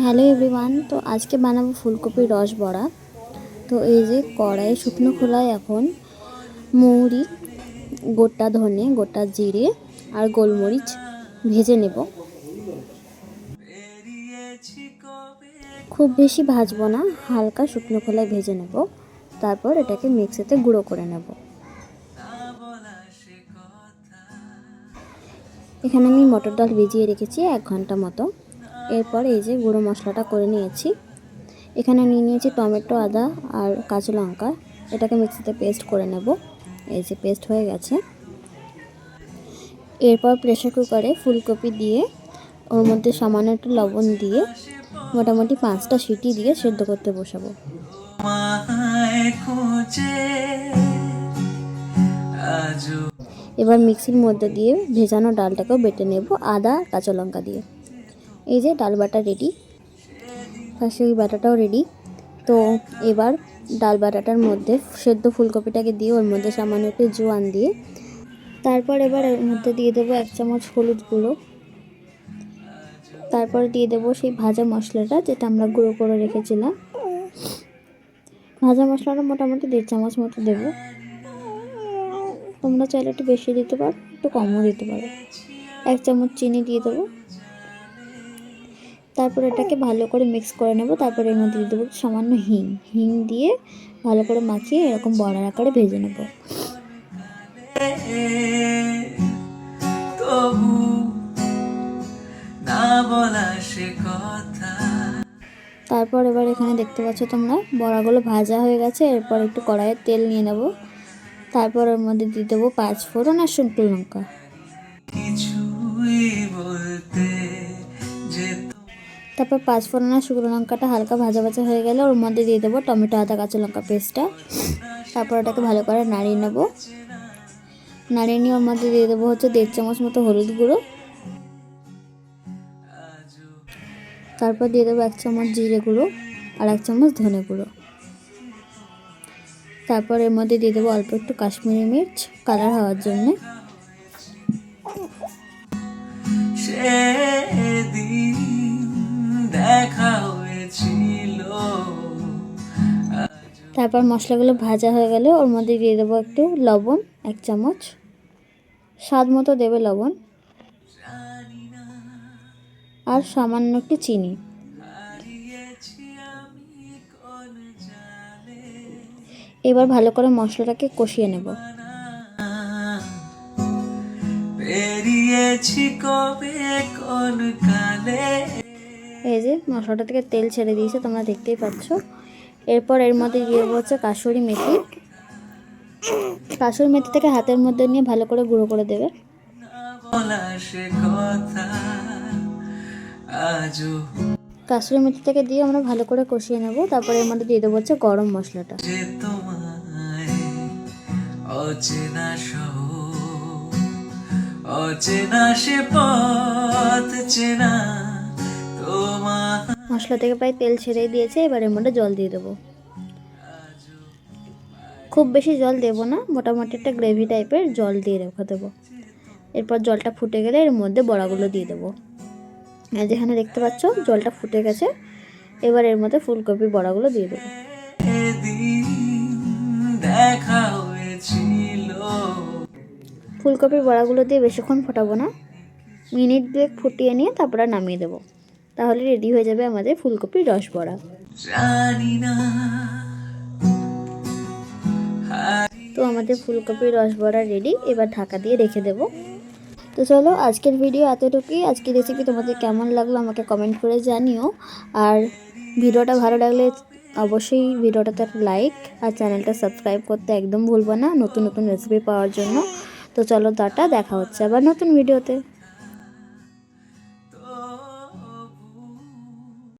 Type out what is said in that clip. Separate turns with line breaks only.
Hello everyone. তো আজকে বানাবো ফুলকপির রস বড়া। তো এই যে কড়াই শুকনো খোলায় এখন মৌরি, গোটা ধনে, গোটা জিরে আর গোলমরিচ ভেজে নেব। খুব বেশি ভাজবো না, হালকা শুকনো খোলায় ভেজে নেব। তারপর এটাকে মিক্সিতে গুঁড়ো করে নেব। এখানে আমি মটর ডাল ভিজিয়ে রেখেছি 1 ঘন্টা মতো। এরপর এই যে গুঁড়ো মশলাটা করে নিয়েছি। এখানে নিয়ে নিয়েছি টমেটো, আদা আর কাঁচা লঙ্কা। এটাকে মিক্সিতে পেস্ট করে নেব। এই যে পেস্ট হয়ে গেছে। এরপর প্রেসার কুকারে ফুলকপি দিয়ে ওর মধ্যে সামান্য একটু লবণ দিয়ে মোটামুটি 5টা সিটি দিয়ে সেদ্ধ করতে বসাবো। এবার মিক্সির মধ্যে দিয়ে ভেজানো ডালটাকেও বেটে নেব আদা কাঁচা লঙ্কা দিয়ে। এই যে ডাল বাটা রেডি, পাশে ওই বাটাটাও রেডি। তো এবার ডাল বাটাটার মধ্যে সেদ্ধ ফুলকপিটাকে দিয়ে ওর মধ্যে সামান্য একটু জোয়ান দিয়ে তারপর এবার এর মধ্যে দিয়ে দেবো 1 চামচ হলুদ গুঁড়ো। তারপর দিয়ে দেবো সেই ভাজা মশলাটা যেটা আমরা গুঁড়ো করে রেখেছিলাম। ভাজা মশলাটা মোটামুটি 1.5 চামচ মতো দেবো। তোমরা চাইলে একটু বেশি দিতে পারো, একটু কমও দিতে পারো। 1 চামচ চিনি দিয়ে দেবো। তারপর এটাকে ভালো করে মিক্স করে নেব। তারপর এর মধ্যে দিয়ে দেবো সামান্য হিং দিয়ে ভালো করে মাখিয়ে এরকম বড়ার আকারে ভেজে নেব। তারপর এবার এখানে দেখতে পাচ্ছ তোমরা বড়াগুলো ভাজা হয়ে গেছে। এরপর একটু কড়াইয়ে তেল নিয়ে নেব। তারপর ওর মধ্যে দিয়ে দেবো 5 ফোড়ন আর শুকনো লঙ্কা। তারপর 5 ফোড়ন আর শুকনো লঙ্কাটা হালকা ভাজা ভাজা হয়ে গেলে ওর মধ্যে দিয়ে দেবো টমেটো, আদা, কাঁচা লঙ্কা পেস্টটা। তারপর এটাকে ভালো করে নাড়িয়ে নেব। নাড়িয়ে নিয়ে ওর মধ্যে দিয়ে দেবো হচ্ছে 1.5 চামচ মতো হলুদ গুঁড়ো। তারপর দিয়ে দেবো 1 চামচ জিরে গুঁড়ো আর 1 চামচ ধনে গুঁড়ো। তারপর এর মধ্যে দিয়ে দেবো অল্প একটু কাশ্মীরি মির্চ কালার হওয়ার জন্য। তারপর মশলাগুলো ভাজা হয়ে গেলে ওর মধ্যে দিয়ে দেবো একটু লবণ 1 চামচ, স্বাদ মতো দেবে লবণ, আর সামান্য একটু চিনি। এবার ভালো করে মশলাটাকে কষিয়ে নেব। এই যে মশলাটা থেকে তেল ছেড়ে দিয়েছে, তোমরা দেখতেই পাচ্ছ। এরপর এর মধ্যে দিয়ে দেবো হচ্ছে কাসুরি মেথি। কাসুরি মেথি থেকে হাতের মধ্যে নিয়ে ভালো করে গুঁড়ো করে দেবে। কাসুরি মেথি থেকে দিয়ে আমরা ভালো করে কষিয়ে নেব। তারপর এর মধ্যে দিয়ে দেবো হচ্ছে গরম মশলাটা। মশলা থেকে প্রায় তেল ছেড়ে দিয়েছে। এবার এর মধ্যে জল দিয়ে দেবো। খুব বেশি জল দেবো না, মোটামুটি একটা গ্রেভি টাইপের জল দিয়ে রেখে দেবো। এরপর জলটা ফুটে গেলে এর মধ্যে বড়াগুলো দিয়ে দেবো। যেখানে দেখতে পাচ্ছ জলটা ফুটে গেছে। এবার এর মধ্যে ফুলকপি বড়াগুলো দিয়ে দেবো। ফুলকপির বড়াগুলো দিয়ে বেশিক্ষণ ফোটাবো না, মিনিট 2 ফুটিয়ে নিয়ে তারপরে নামিয়ে দেবো। তাহলে রেডি হয়ে যাবে আমাদের ফুলকপির রস বড়া। তো আমাদের ফুলকপির রস বড়া রেডি। এবার ঢাকা দিয়ে রেখে দেবো। তো চলো আজকের ভিডিও এতটুকুই। আজকের রেসিপি তোমাদের কেমন লাগলো আমাকে কমেন্ট করে জানিও। আর ভিডিওটা ভালো লাগলে অবশ্যই ভিডিওটাতে একটা লাইক আর চ্যানেলটা সাবস্ক্রাইব করতে একদম ভুলবো না নতুন নতুন রেসিপি পাওয়ার জন্য। তো চলো টাটা, দেখা হচ্ছে আবার নতুন ভিডিওতে।